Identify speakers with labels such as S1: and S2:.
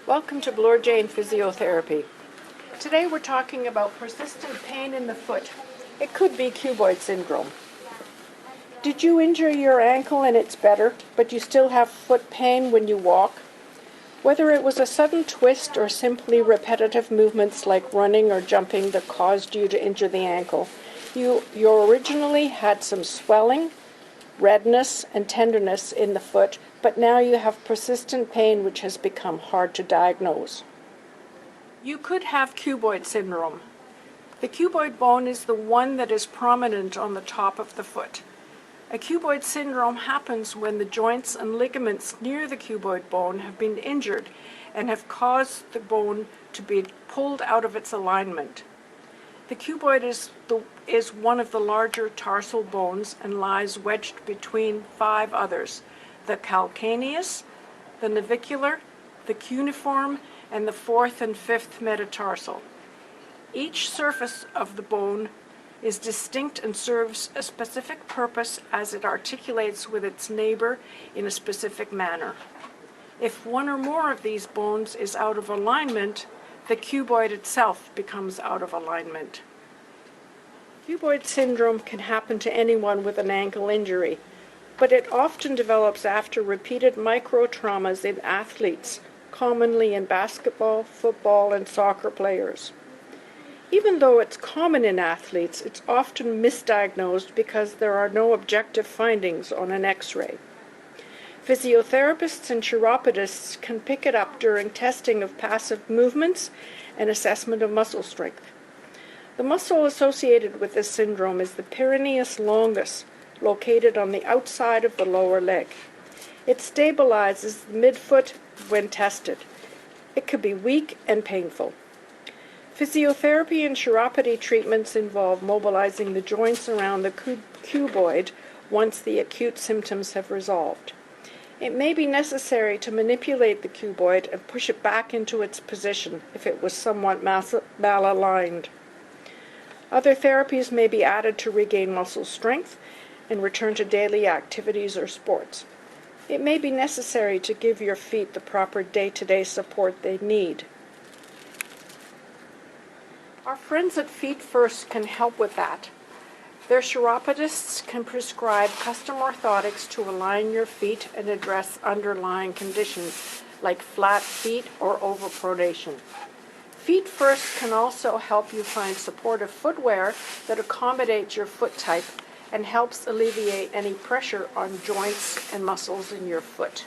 S1: Welcome to Bloor Physiotherapy. Today we're talking about persistent pain in the foot. It could be cuboid syndrome. Did you injure your ankle and it's better, but you still have foot pain when you walk? Whether it was a sudden twist or simply repetitive movements like running or jumping that caused you to injure the ankle, you originally had some swelling, redness, and tenderness in the foot, but now you have persistent pain which has become hard to diagnose. You could have cuboid syndrome. The cuboid bone is the one that is prominent on the top of the foot. A cuboid syndrome happens when the joints and ligaments near the cuboid bone have been injured and have caused the bone to be pulled out of its alignment. The cuboid is one of the larger tarsal bones and lies wedged between 5 others: the calcaneus, the navicular, the cuneiform, and the 4th and 5th metatarsal. Each surface of the bone is distinct and serves a specific purpose as it articulates with its neighbor in a specific manner. If one or more of these bones is out of alignment, the cuboid itself becomes out of alignment. Cuboid syndrome can happen to anyone with an ankle injury, but it often develops after repeated micro-traumas in athletes, commonly in basketball, football, and soccer players. Even though it's common in athletes, it's often misdiagnosed because there are no objective findings on an X-ray. Physiotherapists and chiropodists can pick it up during testing of passive movements and assessment of muscle strength. The muscle associated with this syndrome is the peroneus longus, located on the outside of the lower leg. It stabilizes the midfoot when tested. It could be weak and painful. Physiotherapy and chiropody treatments involve mobilizing the joints around the cuboid once the acute symptoms have resolved. It may be necessary to manipulate the cuboid and push it back into its position if it was somewhat malaligned. Other therapies may be added to regain muscle strength and return to daily activities or sports. It may be necessary to give your feet the proper day-to-day support they need. Our friends at Feet First can help with that. Their chiropodists can prescribe custom orthotics to align your feet and address underlying conditions like flat feet or overpronation. Feet First can also help you find supportive footwear that accommodates your foot type and helps alleviate any pressure on joints and muscles in your foot.